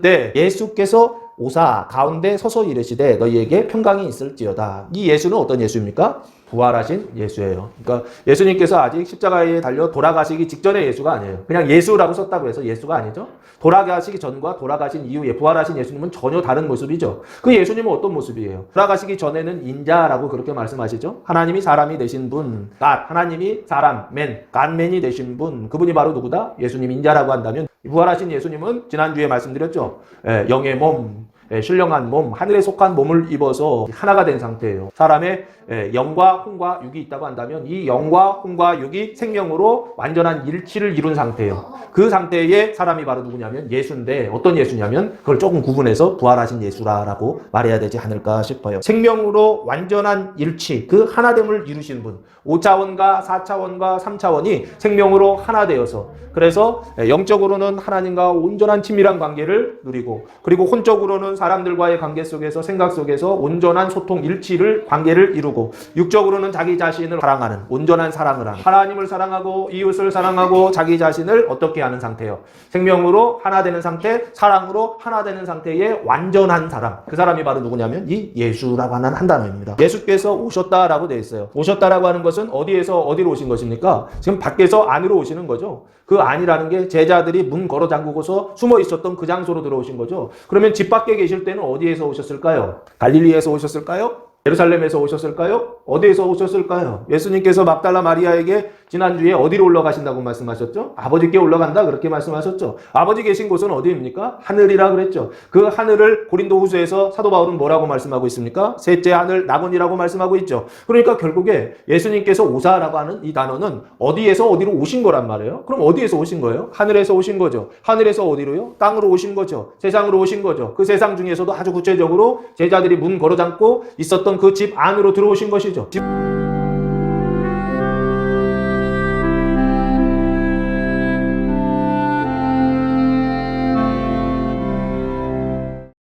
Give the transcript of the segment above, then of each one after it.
그때 예수께서 오사 가운데 서서 이르시되 너희에게 평강이 있을지어다. 이 예수는 어떤 예수입니까? 부활하신 예수예요. 그러니까 예수님께서 아직 십자가에 달려 돌아가시기 직전의 예수가 아니에요. 그냥 예수라고 썼다고 해서 예수가 아니죠. 돌아가시기 전과 돌아가신 이후에 부활하신 예수님은 전혀 다른 모습이죠. 그 예수님은 어떤 모습이에요? 돌아가시기 전에는 인자라고 그렇게 말씀하시죠. 하나님이 사람이 되신 분, 갓, 하나님이 사람, 맨, 갓맨이 되신 분, 그분이 바로 누구다? 예수님 인자라고 한다면 부활하신 예수님은 지난주에 말씀드렸죠. 영의 몸, 신령한 몸, 하늘에 속한 몸을 입어서 하나가 된 상태예요. 사람의 영과 혼과 육이 있다고 한다면 이 영과 혼과 육이 생명으로 완전한 일치를 이룬 상태예요. 그 상태의 사람이 바로 누구냐면 예수인데 어떤 예수냐면 그걸 조금 구분해서 부활하신 예수라고 말해야 되지 않을까 싶어요. 생명으로 완전한 일치, 그 하나됨을 이루신 분. 5차원과 4차원과 3차원이 생명으로 하나 되어서 그래서 영적으로는 하나님과 온전한 친밀한 관계를 누리고 그리고 혼적으로는 사람들과의 관계 속에서 생각 속에서 온전한 소통 일치를 관계를 이루고 육적으로는 자기 자신을 사랑하는 온전한 사랑을 하는 하나님을 사랑하고 이웃을 사랑하고 자기 자신을 어떻게 하는 상태요? 생명으로 하나 되는 상태, 사랑으로 하나 되는 상태의 완전한 사람. 그 사람이 바로 누구냐면 이 예수라고 하는 한 단어입니다. 예수께서 오셨다라고 되어 있어요. 오셨다라고 하는 것은 어디에서 어디로 오신 것입니까? 지금 밖에서 안으로 오시는 거죠. 그 안이라는 게 제자들이 문 걸어 잠그고서 숨어 있었던 그 장소로 들어오신 거죠. 그러면 집 밖에 계실 때는 어디에서 오셨을까요? 갈릴리에서 오셨을까요? 예루살렘에서 오셨을까요? 어디에서 오셨을까요? 예수님께서 막달라 마리아에게 지난주에 어디로 올라가신다고 말씀하셨죠? 아버지께 올라간다 그렇게 말씀하셨죠. 아버지 계신 곳은 어디입니까? 하늘이라 그랬죠. 그 하늘을 고린도후서에서 사도 바울은 뭐라고 말씀하고 있습니까? 셋째 하늘 낙원이라고 말씀하고 있죠. 그러니까 결국에 예수님께서 오사라고 하는 이 단어는 어디에서 어디로 오신 거란 말이에요. 그럼 어디에서 오신 거예요? 하늘에서 오신 거죠. 하늘에서 어디로요? 땅으로 오신 거죠. 세상으로 오신 거죠. 그 세상 중에서도 아주 구체적으로 제자들이 문 걸어 잠고 있었던 그 집 안으로 들어오신 것이죠.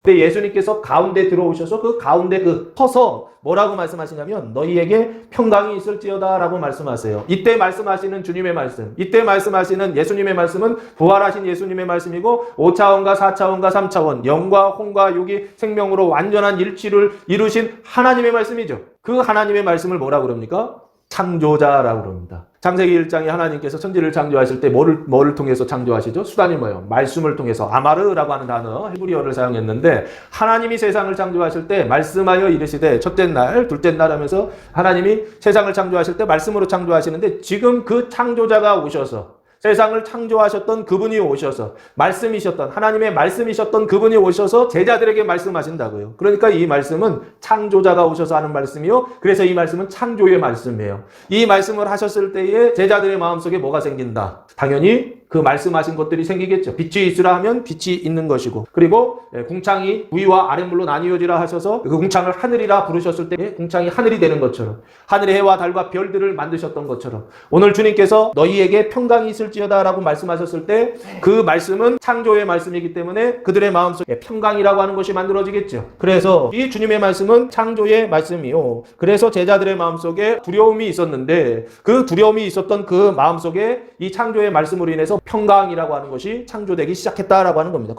근데 예수님께서 가운데 들어오셔서 그 가운데 서서 뭐라고 말씀하시냐면 너희에게 평강이 있을지어다 라고 말씀하세요. 이때 말씀하시는 주님의 말씀, 이때 말씀하시는 예수님의 말씀은 부활하신 예수님의 말씀이고 5차원과 4차원과 3차원 영과 혼과 육이 생명으로 완전한 일치를 이루신 하나님의 말씀이죠. 그 하나님의 말씀을 뭐라고 그럽니까? 창조자라고 그럽니다. 창세기 1장에 하나님께서 천지를 창조하실 때 뭐를 통해서 창조하시죠? 수단이 뭐예요? 말씀을 통해서 아마르라고 하는 단어 헤브리어를 사용했는데 하나님이 세상을 창조하실 때 말씀하여 이르시되 첫째 날, 둘째 날 하면서 하나님이 세상을 창조하실 때 말씀으로 창조하시는데 지금 그 창조자가 오셔서 세상을 창조하셨던 그분이 오셔서 말씀이셨던 하나님의 말씀이셨던 그분이 오셔서 제자들에게 말씀하신다고요. 그러니까 이 말씀은 창조자가 오셔서 하는 말씀이요. 그래서 이 말씀은 창조의 말씀이에요. 이 말씀을 하셨을 때에 제자들의 마음속에 뭐가 생긴다? 당연히 그 말씀하신 것들이 생기겠죠. 빛이 있으라 하면 빛이 있는 것이고 그리고 궁창이 위와 아랫물로 나뉘어지라 하셔서 그 궁창을 하늘이라 부르셨을 때 궁창이 하늘이 되는 것처럼 하늘의 해와 달과 별들을 만드셨던 것처럼 오늘 주님께서 너희에게 평강이 있을지어다 라고 말씀하셨을 때 그 말씀은 창조의 말씀이기 때문에 그들의 마음속에 평강이라고 하는 것이 만들어지겠죠. 그래서 이 주님의 말씀은 창조의 말씀이요. 그래서 제자들의 마음속에 두려움이 있었는데 그 두려움이 있었던 그 마음속에 이 창조의 말씀으로 인해서 평강이라고 하는 것이 창조되기 시작했다라고 하는 겁니다.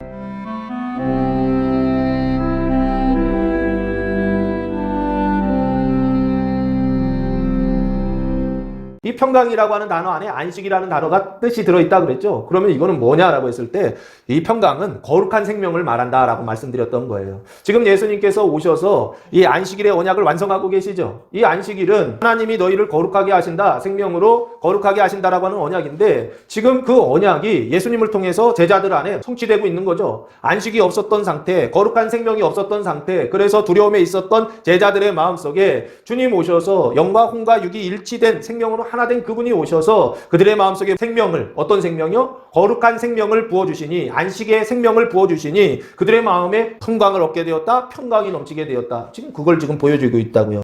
이 평강이라고 하는 단어 안에 안식이라는 단어가 뜻이 들어있다 그랬죠. 그러면 이거는 뭐냐라고 했을 때 이 평강은 거룩한 생명을 말한다라고 말씀드렸던 거예요. 지금 예수님께서 오셔서 이 안식일의 언약을 완성하고 계시죠. 이 안식일은 하나님이 너희를 거룩하게 하신다, 생명으로 거룩하게 하신다라고 하는 언약인데 지금 그 언약이 예수님을 통해서 제자들 안에 성취되고 있는 거죠. 안식이 없었던 상태, 거룩한 생명이 없었던 상태, 그래서 두려움에 있었던 제자들의 마음속에 주님 오셔서 영과 혼과 육이 일치된 생명으로 하나 된 그분이 오셔서 그들의 마음속에 생명을, 어떤 생명이요? 거룩한 생명을 부어주시니, 안식의 생명을 부어주시니 그들의 마음에 평강을 얻게 되었다, 평강이 넘치게 되었다. 지금 그걸 지금 보여주고 있다고요.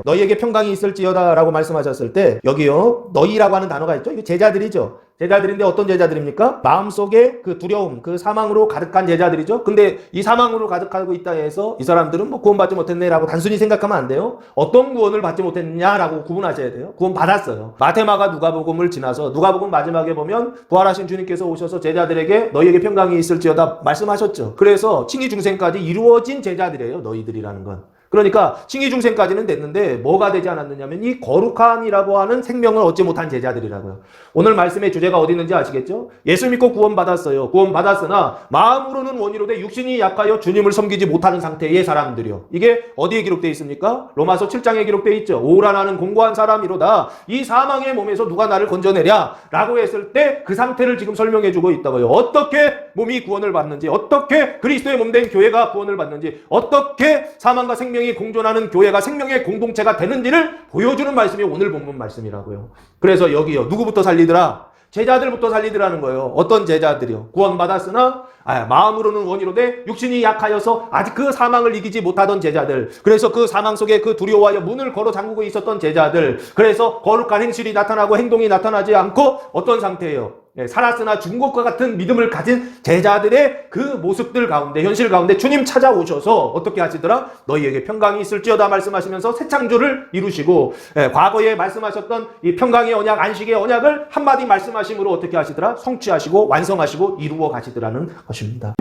너희에게 평강이 있을지어다 라고 말씀하셨을 때 여기요 너희라고 하는 단어가 있죠. 이거 제자들이죠. 제자들인데 어떤 제자들입니까? 마음속에 그 두려움, 그 사망으로 가득한 제자들이죠. 근데 이 사망으로 가득하고 있다 해서 이 사람들은 뭐 구원받지 못했네라고 단순히 생각하면 안 돼요. 어떤 구원을 받지 못했냐라고 구분하셔야 돼요. 구원 받았어요. 마태마가 누가복음을 지나서 누가복음 마지막에 보면 부활하신 주님께서 오셔서 제자들에게 너희에게 평강이 있을지어다 말씀하셨죠. 그래서 칭의 중생까지 이루어진 제자들이에요. 너희들이라는 건. 그러니까 칭의 중생까지는 됐는데 뭐가 되지 않았느냐면 이 거룩함이라고 하는 생명을 얻지 못한 제자들이라고요. 오늘 말씀의 주제가 어디 있는지 아시겠죠? 예수 믿고 구원받았어요. 구원받았으나 마음으로는 원이로되 육신이 약하여 주님을 섬기지 못하는 상태의 사람들이요. 이게 어디에 기록되어 있습니까? 로마서 7장에 기록되어 있죠. 오라 나는 공고한 사람이로다. 이 사망의 몸에서 누가 나를 건져내랴? 라고 했을 때 그 상태를 지금 설명해주고 있다고요. 어떻게 몸이 구원을 받는지, 어떻게 그리스도의 몸된 교회가 구원을 받는지, 어떻게 사망과 생명이 공존하는 교회가 생명의 공동체가 되는지를 보여주는 말씀이 오늘 본문 말씀이라고요. 그래서 여기요. 누구부터 살리더라? 제자들부터 살리더라는 거예요. 어떤 제자들이요? 구원받았으나 마음으로는 원이로되 육신이 약하여서 아직 그 사망을 이기지 못하던 제자들, 그래서 그 사망 속에 그 두려워하여 문을 걸어 잠그고 있었던 제자들, 그래서 거룩한 행실이 나타나고 행동이 나타나지 않고 어떤 상태예요? 살았으나 죽은 것과 같은 믿음을 가진 제자들의 그 모습들 가운데, 현실 가운데 주님 찾아오셔서 어떻게 하시더라? 너희에게 평강이 있을지어다 말씀하시면서 새 창조를 이루시고, 과거에 말씀하셨던 이 평강의 언약, 안식의 언약을 한마디 말씀하심으로 어떻게 하시더라? 성취하시고 완성하시고 이루어 가시더라는 것입니다.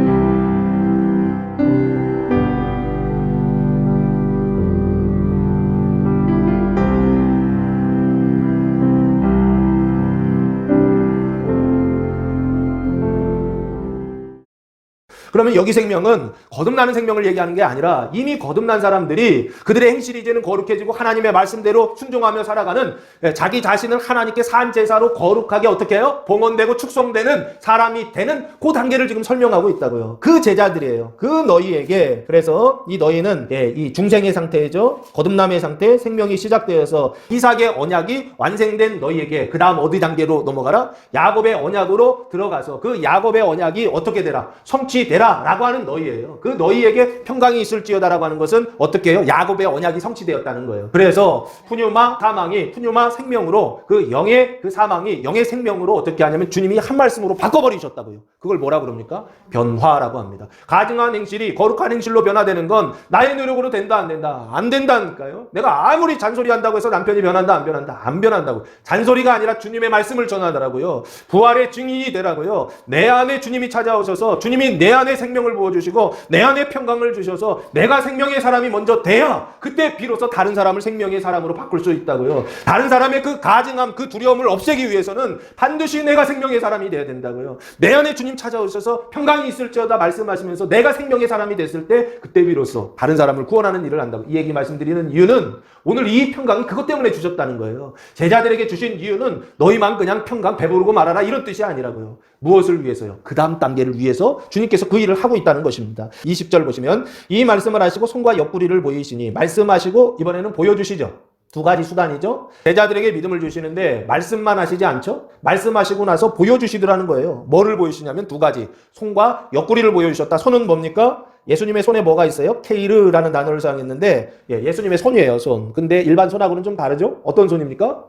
그러면 여기 생명은 거듭나는 생명을 얘기하는 게 아니라 이미 거듭난 사람들이 그들의 행실이 이제는 거룩해지고 하나님의 말씀대로 순종하며 살아가는, 자기 자신을 하나님께 산 제사로 거룩하게 어떻게 해요? 봉헌되고 축성되는 사람이 되는 그 단계를 지금 설명하고 있다고요. 그 제자들이에요. 그 너희에게. 그래서 이 너희는 이 중생의 상태죠. 거듭남의 상태, 생명이 시작되어서 이삭의 언약이 완성된 너희에게 그 다음 어디 단계로 넘어가라? 야곱의 언약으로 들어가서 그 야곱의 언약이 어떻게 되라? 성취되라 라고 하는 너희예요. 그 너희에게 평강이 있을지어다라고 하는 것은 어떻게 해요? 야곱의 언약이 성취되었다는 거예요. 그래서 푸뉴마 사망이 푸뉴마 생명으로, 그 영의 그 사망이 영의 생명으로 어떻게 하냐면 주님이 한 말씀으로 바꿔버리셨다고요. 그걸 뭐라 그럽니까? 변화라고 합니다. 가증한 행실이 거룩한 행실로 변화되는 건 나의 노력으로 된다 안 된다? 안 된다니까요. 내가 아무리 잔소리한다고 해서 남편이 변한다 안 변한다? 안 변한다고. 잔소리가 아니라 주님의 말씀을 전하더라고요. 부활의 증인이 되라고요. 내 안에 주님이 찾아오셔서 주님이 내 안에 생명을 부어주시고 내 안에 평강을 주셔서 내가 생명의 사람이 먼저 돼야 그때 비로소 다른 사람을 생명의 사람으로 바꿀 수 있다고요. 다른 사람의 그 가증함, 그 두려움을 없애기 위해서는 반드시 내가 생명의 사람이 돼야 된다고요. 내 안에 주님 찾아오셔서 평강이 있을지어다 말씀하시면서 내가 생명의 사람이 됐을 때 그때 비로소 다른 사람을 구원하는 일을 한다고. 이 얘기 말씀드리는 이유는 오늘 이 평강이 그것 때문에 주셨다는 거예요. 제자들에게 주신 이유는 너희만 그냥 평강 배부르고 말아라 이런 뜻이 아니라고요. 무엇을 위해서요? 그 다음 단계를 위해서 주님께서 그 일을 하고 있다는 것입니다. 20절 보시면 이 말씀을 하시고 손과 옆구리를 보이시니, 말씀하시고 이번에는 보여주시죠. 두 가지 수단이죠. 제자들에게 믿음을 주시는데 말씀만 하시지 않죠. 말씀하시고 나서 보여주시더라는 거예요. 뭐를 보여주시냐면 두 가지. 손과 옆구리를 보여주셨다. 손은 뭡니까? 예수님의 손에 뭐가 있어요? 케이르라는 단어를 사용했는데 예수님의 손이에요. 손. 근데 일반 손하고는 좀 다르죠? 어떤 손입니까?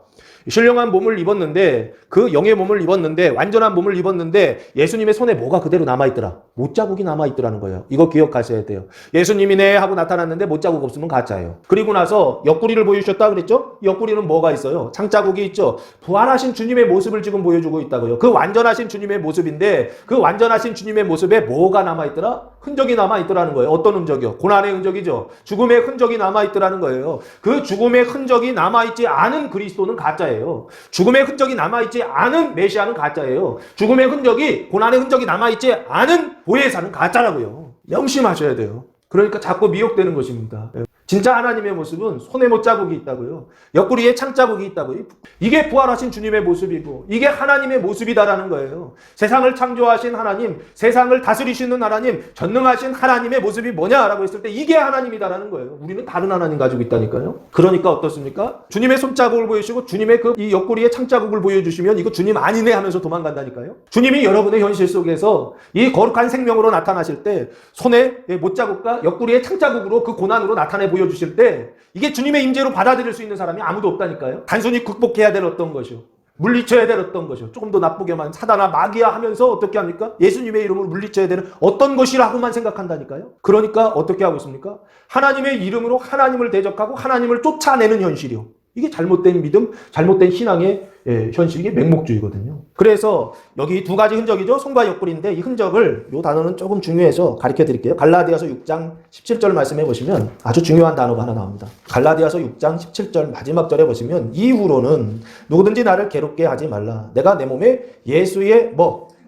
신령한 몸을 입었는데, 그 영의 몸을 입었는데, 완전한 몸을 입었는데 예수님의 손에 뭐가 그대로 남아있더라? 못자국이 남아있더라는 거예요. 이거 기억하셔야 돼요. 예수님이네 하고 나타났는데 못자국 없으면 가짜예요. 그리고 나서 옆구리를 보여주셨다 그랬죠? 옆구리는 뭐가 있어요? 창자국이 있죠. 부활하신 주님의 모습을 지금 보여주고 있다고요. 그 완전하신 주님의 모습인데 그 완전하신 주님의 모습에 뭐가 남아있더라? 흔적이 남아있더라는 거예요. 어떤 흔적이요? 고난의 흔적이죠. 죽음의 흔적이 남아있더라는 거예요. 그 죽음의 흔적이 남아있지 않은 그리스도는 가짜예요. 죽음의 흔적이 남아있지 않은 메시아는 가짜예요. 죽음의 흔적이, 고난의 흔적이 남아있지 않은 보혜사는 가짜라고요. 명심하셔야 돼요. 그러니까 자꾸 미혹되는 것입니다. 진짜 하나님의 모습은 손에 못자국이 있다고요. 옆구리에 창자국이 있다고요. 이게 부활하신 주님의 모습이고 이게 하나님의 모습이다라는 거예요. 세상을 창조하신 하나님, 세상을 다스리시는 하나님, 전능하신 하나님의 모습이 뭐냐라고 했을 때 이게 하나님이다라는 거예요. 우리는 다른 하나님 가지고 있다니까요. 그러니까 어떻습니까? 주님의 손자국을 보여주시고 주님의 이 옆구리에 창자국을 보여주시면 이거 주님 아니네 하면서 도망간다니까요. 주님이 여러분의 현실 속에서 이 거룩한 생명으로 나타나실 때 손에 못자국과 옆구리에 창자국으로 그 고난으로 나타내 보여 보여주실 때 이게 주님의 임재로 받아들일 수 있는 사람이 아무도 없다니까요. 단순히 극복해야 될 어떤 것이요, 물리쳐야 될 어떤 것이요, 조금 더 나쁘게만 사단아 마귀야 하면서 어떻게 합니까? 예수님의 이름으로 물리쳐야 되는 어떤 것이라고만 생각한다니까요. 그러니까 어떻게 하고 있습니까? 하나님의 이름으로 하나님을 대적하고 하나님을 쫓아내는 현실이요. 이게 잘못된 믿음, 잘못된 신앙의 현실이 맹목주의거든요. 그래서 여기 두 가지 흔적이죠. 손과 옆구리인데 이 흔적을, 이 단어는 조금 중요해서 가르쳐 드릴게요. 갈라디아서 6장 17절 말씀해 보시면 아주 중요한 단어가 하나 나옵니다. 갈라디아서 6장 17절 마지막 절에 보시면 이후로는 누구든지 나를 괴롭게 하지 말라. 내가 내 몸에 예수의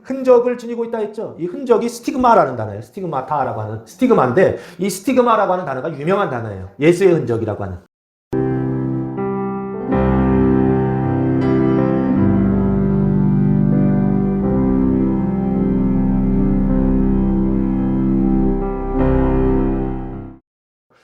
흔적을 지니고 있다 했죠. 이 흔적이 스티그마라는 단어예요. 스티그마타라고 하는 스티그마인데 이 스티그마라고 하는 단어가 유명한 단어예요. 예수의 흔적이라고 하는.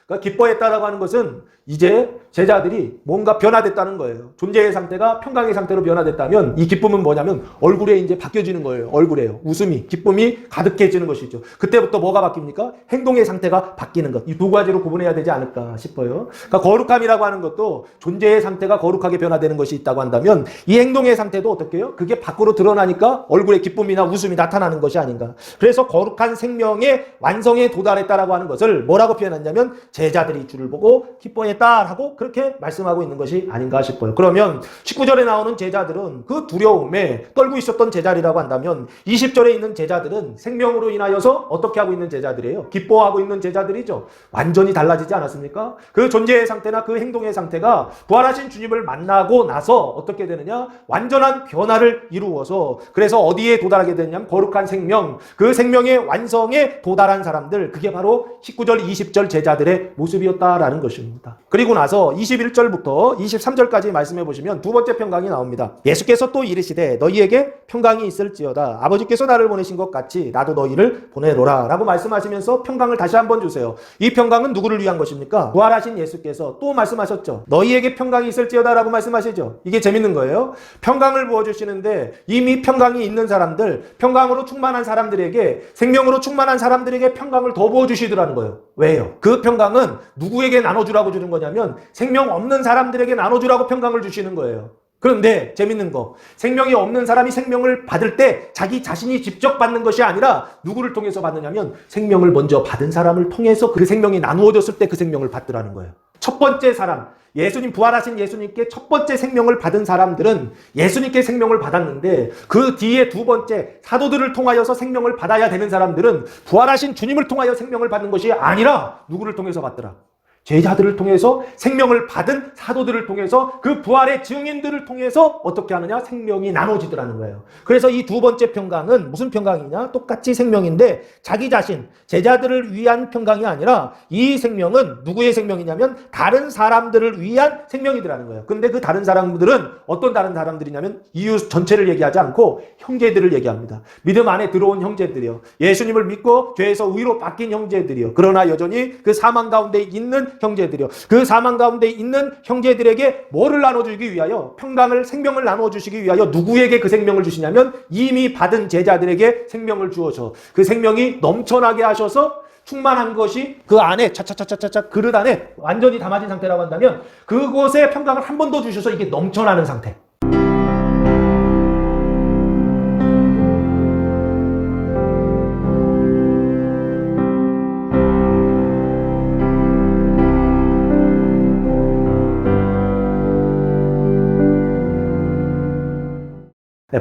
그러니까 기뻐했다라고 하는 것은 이제 제자들이 뭔가 변화됐다는 거예요. 존재의 상태가 평강의 상태로 변화됐다면 이 기쁨은 뭐냐면 얼굴에 이제 바뀌어지는 거예요. 얼굴에요. 웃음이, 기쁨이 가득해지는 것이죠. 그때부터 뭐가 바뀝니까? 행동의 상태가 바뀌는 것. 이 두 가지로 구분해야 되지 않을까 싶어요. 그러니까 거룩함이라고 하는 것도 존재의 상태가 거룩하게 변화되는 것이 있다고 한다면 이 행동의 상태도 어떻게 해요? 그게 밖으로 드러나니까 얼굴에 기쁨이나 웃음이 나타나는 것이 아닌가. 그래서 거룩한 생명의 완성에 도달했다라고 하는 것을 뭐라고 표현했냐면 제자들이 주를 보고 기뻐했다라고 그렇게 말씀하고 있는 것이 아닌가 싶어요. 그러면 19절에 나오는 제자들은 그 두려움에 떨고 있었던 제자리라고 한다면 20절에 있는 제자들은 생명으로 인하여서 어떻게 하고 있는 제자들이에요? 기뻐하고 있는 제자들이죠. 완전히 달라지지 않았습니까? 그 존재의 상태나 그 행동의 상태가 부활하신 주님을 만나고 나서 어떻게 되느냐? 완전한 변화를 이루어서 그래서 어디에 도달하게 되냐면 거룩한 생명, 그 생명의 완성에 도달한 사람들, 그게 바로 19절, 20절 제자들의 모습이었다라는 것입니다. 그리고 나서 21절부터 23절까지 말씀해 보시면 두 번째 평강이 나옵니다. 예수께서 또 이르시되 너희에게 평강이 있을지어다. 아버지께서 나를 보내신 것 같이 나도 너희를 보내노라 라고 말씀하시면서 평강을 다시 한번 주세요. 이 평강은 누구를 위한 것입니까? 부활하신 예수께서 또 말씀하셨죠. 너희에게 평강이 있을지어다 라고 말씀하시죠. 이게 재밌는 거예요. 평강을 부어주시는데 이미 평강이 있는 사람들, 평강으로 충만한 사람들에게, 생명으로 충만한 사람들에게 평강을 더 부어주시더라는 거예요. 왜요? 그 평강은 누구에게 나눠주라고 주는 거냐면 생명 없는 사람들에게 나눠주라고 평강을 주시는 거예요. 그런데 재밌는 거, 생명이 없는 사람이 생명을 받을 때 자기 자신이 직접 받는 것이 아니라 누구를 통해서 받느냐면 생명을 먼저 받은 사람을 통해서 그 생명이 나누어졌을 때 그 생명을 받더라는 거예요. 첫 번째 사람, 예수님, 부활하신 예수님께 첫 번째 생명을 받은 사람들은 예수님께 생명을 받았는데 그 뒤에 두 번째 사도들을 통하여서 생명을 받아야 되는 사람들은 부활하신 주님을 통하여 생명을 받는 것이 아니라 누구를 통해서 받더라? 제자들을 통해서, 생명을 받은 사도들을 통해서, 그 부활의 증인들을 통해서 어떻게 하느냐? 생명이 나눠지더라는 거예요. 그래서 이 두 번째 평강은 무슨 평강이냐? 똑같이 생명인데 자기 자신, 제자들을 위한 평강이 아니라 이 생명은 누구의 생명이냐면 다른 사람들을 위한 생명이더라는 거예요. 근데 그 다른 사람들은 어떤 다른 사람들이냐면 이웃 전체를 얘기하지 않고 형제들을 얘기합니다. 믿음 안에 들어온 형제들이요. 예수님을 믿고 죄에서 의로 바뀐 형제들이요. 그러나 여전히 그 사망 가운데 있는 형제들이요. 그 사망 가운데 있는 형제들에게 뭐를 나눠주기 위하여? 평강을, 생명을 나눠주시기 위하여 누구에게 그 생명을 주시냐면 이미 받은 제자들에게 생명을 주어서 그 생명이 넘쳐나게 하셔서 충만한 것이 그 안에 차차차차차 그릇 안에 완전히 담아진 상태라고 한다면 그곳에 평강을 한 번 더 주셔서 이게 넘쳐나는 상태.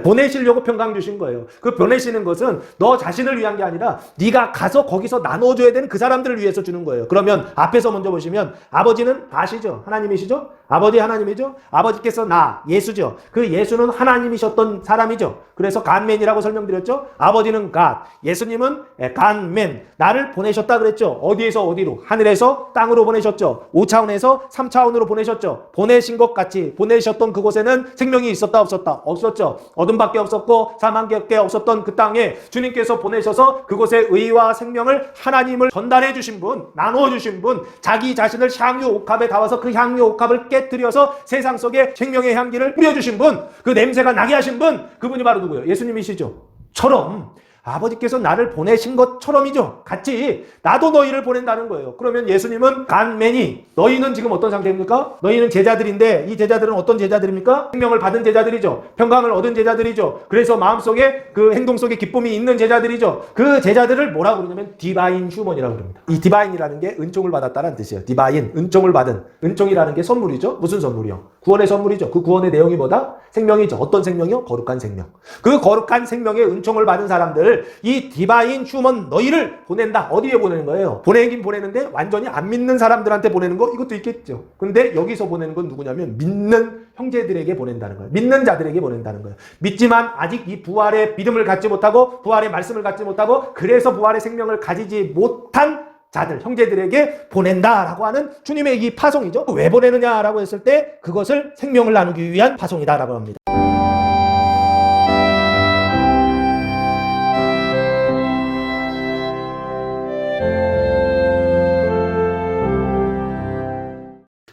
보내시려고 평강 주신 거예요. 그 보내시는 것은 너 자신을 위한 게 아니라 네가 가서 거기서 나눠줘야 되는 그 사람들을 위해서 주는 거예요. 그러면 앞에서 먼저 보시면 아버지는 아시죠? 하나님이시죠? 아버지 하나님이죠? 아버지께서 나, 예수죠? 그 예수는 하나님이셨던 사람이죠? 그래서 간맨이라고 설명드렸죠? 아버지는 갓, 예수님은 간맨, 나를 보내셨다 그랬죠? 어디에서 어디로? 하늘에서 땅으로 보내셨죠? 5차원에서 3차원으로 보내셨죠? 보내신 것 같이 보내셨던 그곳에는 생명이 있었다 없었다? 없었죠? 어둠밖에 없었고 사망밖에 없었던 그 땅에 주님께서 보내셔서 그곳에 의와 생명을 하나님을 전달해 주신 분, 나누어 주신 분, 자기 자신을 향유 옥합에 담아서 그 향유 옥합을 깨뜨려서 세상 속에 생명의 향기를 뿌려주신 분, 그 냄새가 나게 하신 분, 그분이 바로 누구예요? 예수님이시죠? 처럼 아버지께서 나를 보내신 것처럼이죠. 같이 나도 너희를 보낸다는 거예요. 그러면 예수님은 간매니 너희는 지금 어떤 상태입니까? 너희는 제자들인데 이 제자들은 어떤 제자들입니까? 생명을 받은 제자들이죠. 평강을 얻은 제자들이죠. 그래서 마음속에 그 행동 속에 기쁨이 있는 제자들이죠. 그 제자들을 뭐라고 그러냐면 디바인 휴먼이라고 그럽니다. 이 디바인이라는 게 은총을 받았다는 뜻이에요. 디바인, 은총을 받은. 은총이라는 게 선물이죠. 무슨 선물이요? 구원의 선물이죠. 그 구원의 내용이 뭐다? 생명이죠. 어떤 생명이요? 거룩한 생명. 그 거룩한 생명의 은총을 받은 사람들, 이 디바인 휴먼 너희를 보낸다. 어디에 보내는 거예요? 보내긴 보내는데 완전히 안 믿는 사람들한테 보내는 거 이것도 있겠죠. 근데 여기서 보내는 건 누구냐면 믿는 형제들에게 보낸다는 거예요. 믿는 자들에게 보낸다는 거예요. 믿지만 아직 이 부활의 믿음을 갖지 못하고 부활의 말씀을 갖지 못하고 그래서 부활의 생명을 가지지 못한 자들, 형제들에게 보낸다라고 하는 주님의 이 파송이죠. 왜 보내느냐라고 했을 때 그것을 생명을 나누기 위한 파송이다라고 합니다.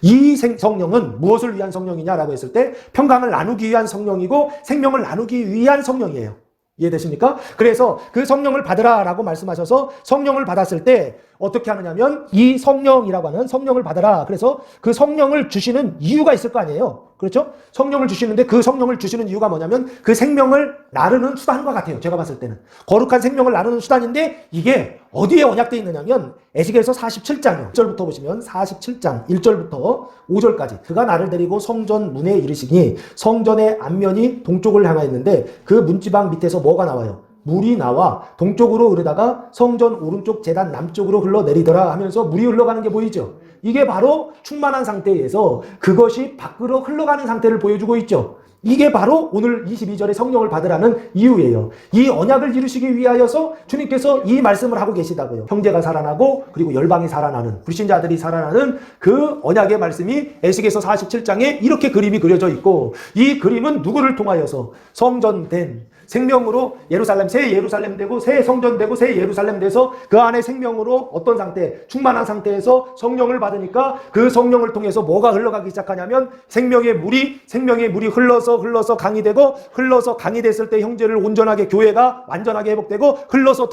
이 성령은 무엇을 위한 성령이냐라고 했을 때 평강을 나누기 위한 성령이고 생명을 나누기 위한 성령이에요. 이해되십니까? 그래서 그 성령을 받으라라고 말씀하셔서 성령을 받았을 때 어떻게 하느냐면 이 성령이라고 하는 성령을 받아라. 그래서 그 성령을 주시는 이유가 있을 거 아니에요. 그렇죠? 성령을 주시는데 그 성령을 주시는 이유가 뭐냐면 그 생명을 나누는 수단과 같아요. 제가 봤을 때는. 거룩한 생명을 나누는 수단인데 이게 어디에 언약되어 있느냐면 에스겔서 47장 1절부터 보시면 47장 1절부터 5절까지 그가 나를 데리고 성전 문에 이르시니 성전의 앞면이 동쪽을 향하였는데 그 문지방 밑에서 뭐가 나와요? 물이 나와 동쪽으로 흐르다가 성전 오른쪽 제단 남쪽으로 흘러내리더라 하면서 물이 흘러가는 게 보이죠. 이게 바로 충만한 상태에서 그것이 밖으로 흘러가는 상태를 보여주고 있죠. 이게 바로 오늘 22절에 성령을 받으라는 이유예요. 이 언약을 이루시기 위하여서 주님께서 이 말씀을 하고 계시다고요. 형제가 살아나고 그리고 열방이 살아나는 불신자들이 살아나는 그 언약의 말씀이 에스겔서 47장에 이렇게 그림이 그려져 있고 이 그림은 누구를 통하여서 성전된 생명으로 예루살렘, 새 예루살렘 되고 새 성전 되고 새 예루살렘 돼서 그 안에 생명으로 어떤 상태, 충만한 상태에서 성령을 받으니까 그 성령을 통해서 뭐가 흘러가기 시작하냐면 생명의 물이 흘러서 강이 되고 흘러서 강이 됐을 때 형제를 온전하게 교회가 완전하게 회복되고 흘러서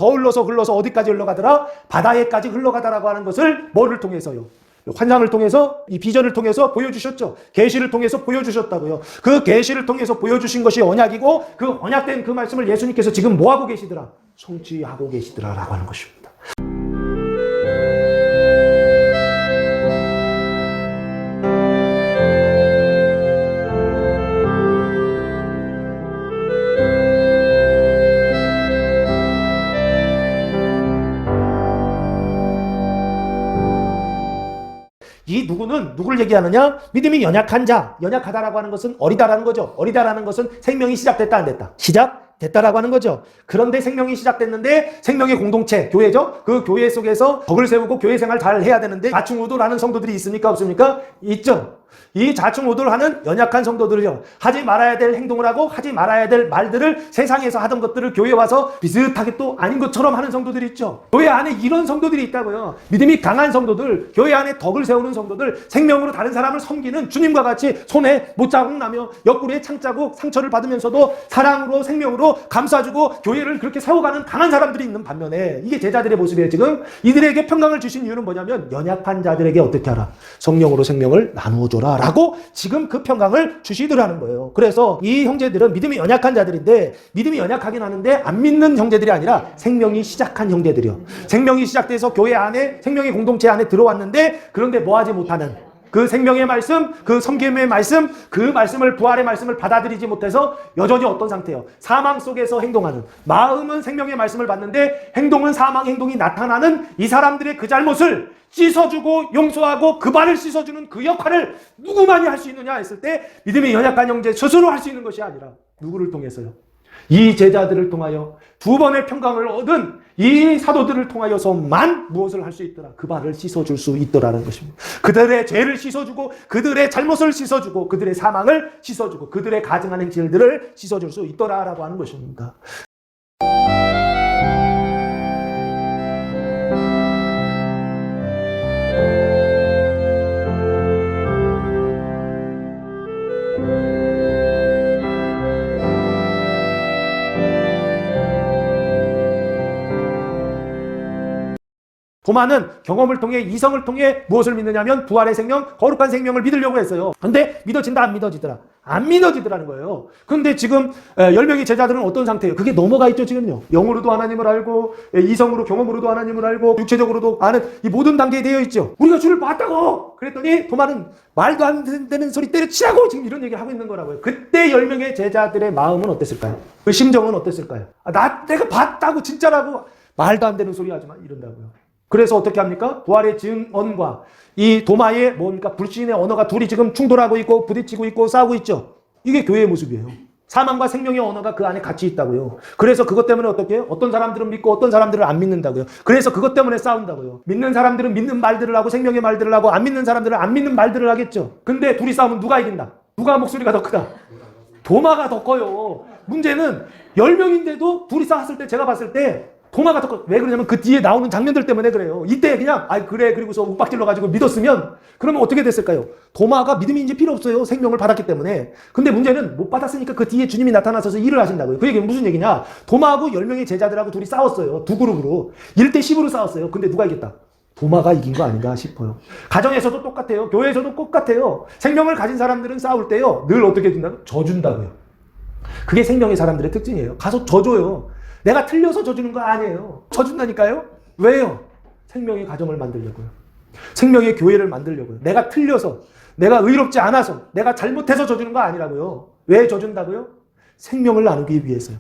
어디까지 흘러가더라? 바다에까지 흘러가다라고 하는 것을 뭐를 통해서요? 환상을 통해서 이 비전을 통해서 보여주셨죠. 계시를 통해서 보여주셨다고요. 그 계시를 통해서 보여주신 것이 언약이고 그 언약된 그 말씀을 예수님께서 지금 뭐하고 계시더라? 성취하고 계시더라라고 하는 것입니다. 이 누구는 누구를 얘기하느냐? 믿음이 연약한 자, 연약하다라고 하는 것은 어리다라는 거죠. 어리다라는 것은 생명이 시작됐다 안 됐다? 시작됐다라고 하는 거죠. 그런데 생명이 시작됐는데 생명의 공동체, 교회죠. 그 교회 속에서 덕을 세우고 교회 생활 잘 해야 되는데 좌충우돌하는 성도들이 있습니까? 없습니까? 있죠. 이 좌충우돌하는 연약한 성도들이요. 하지 말아야 될 행동을 하고 하지 말아야 될 말들을 세상에서 하던 것들을 교회에 와서 비슷하게 또 아닌 것처럼 하는 성도들이 있죠. 교회 안에 이런 성도들이 있다고요. 믿음이 강한 성도들, 교회 안에 덕을 세우는 성도들, 생명으로 다른 사람을 섬기는 주님과 같이 손에 못자국 나며 옆구리에 창자국 상처를 받으면서도 사랑으로 생명으로 감싸주고 교회를 그렇게 세워가는 강한 사람들이 있는 반면에 이게 제자들의 모습이에요. 지금 이들에게 평강을 주신 이유는 뭐냐면 연약한 자들에게 어떻게 하라? 성령으로 생명을 나누어줘라 라고 지금 그 평강을 주시더라는 거예요. 그래서 이 형제들은 믿음이 연약한 자들인데 믿음이 연약하긴 하는데 안 믿는 형제들이 아니라 생명이 시작한 형제들이요. 생명이 시작돼서 교회 안에 생명의 공동체 안에 들어왔는데 그런데 뭐하지 못하는 그 생명의 말씀, 그 섬김의 말씀, 그 말씀을 부활의 말씀을 받아들이지 못해서 여전히 어떤 상태예요? 사망 속에서 행동하는, 마음은 생명의 말씀을 받는데 행동은 사망 행동이 나타나는 이 사람들의 그 잘못을 씻어주고 용서하고 그 발을 씻어주는 그 역할을 누구만이 할 수 있느냐 했을 때 믿음이 연약한 형제 스스로 할 수 있는 것이 아니라 누구를 통해서요? 이 제자들을 통하여 두 번의 평강을 얻은 이 사도들을 통하여서만 무엇을 할 수 있더라? 그 발을 씻어줄 수 있더라는 것입니다. 그들의 죄를 씻어주고 그들의 잘못을 씻어주고 그들의 사망을 씻어주고 그들의 가증한 행실들을 씻어줄 수 있더라라고 하는 것입니다. 도마는 경험을 통해 이성을 통해 무엇을 믿느냐면 부활의 생명, 거룩한 생명을 믿으려고 했어요. 근데 믿어진다 안 믿어지더라? 안 믿어지더라는 거예요. 근데 지금 10명의 제자들은 어떤 상태예요? 그게 넘어가 있죠 지금요. 영으로도 하나님을 알고 이성으로 경험으로도 하나님을 알고 육체적으로도 아는 이 모든 단계에 되어 있죠. 우리가 주를 봤다고 그랬더니 도마는 말도 안 되는 소리 때려치라고 지금 이런 얘기를 하고 있는 거라고요. 그때 10명의 제자들의 마음은 어땠을까요? 그 심정은 어땠을까요? 내가 봤다고 진짜라고 말도 안 되는 소리 하지 마 이런다고요. 그래서 어떻게 합니까? 부활의 증언과 이 도마의 뭡니까? 불신의 언어가 둘이 지금 충돌하고 있고 부딪히고 있고 싸우고 있죠. 이게 교회의 모습이에요. 사망과 생명의 언어가 그 안에 같이 있다고요. 그래서 그것 때문에 어떻게 해요? 어떤 사람들은 믿고 어떤 사람들은 안 믿는다고요. 그래서 그것 때문에 싸운다고요. 믿는 사람들은 믿는 말들을 하고 생명의 말들을 하고 안 믿는 사람들은 안 믿는 말들을 하겠죠. 근데 둘이 싸우면 누가 이긴다? 누가 목소리가 더 크다? 도마가 더 커요. 문제는 10명인데도 둘이 싸웠을 때 제가 봤을 때 도마가 더 커. 왜 그러냐면 그 뒤에 나오는 장면들 때문에 그래요. 이때 그냥 그래 그리고서 욱박질러 가지고 믿었으면 그러면 어떻게 됐을까요? 도마가 믿음이 이제 필요 없어요. 생명을 받았기 때문에. 근데 문제는 못 받았으니까 그 뒤에 주님이 나타나셔서 일을 하신다고요. 그 얘기는 무슨 얘기냐? 도마하고 10명의 제자들하고 둘이 싸웠어요. 두 그룹으로. 1대 10으로 싸웠어요. 근데 누가 이겼다? 도마가 이긴 거 아닌가 싶어요. 가정에서도 똑같아요. 교회에서도 똑같아요. 생명을 가진 사람들은 싸울 때요. 늘 어떻게 해준다고요? 져준다고요. 그게 생명의 사람들의 특징이에요. 가서 져줘요. 내가 틀려서 져주는 거 아니에요. 져준다니까요? 왜요? 생명의 가정을 만들려고요. 생명의 교회를 만들려고요. 내가 틀려서, 내가 의롭지 않아서, 내가 잘못해서 져주는 거 아니라고요. 왜 져준다고요? 생명을 나누기 위해서요.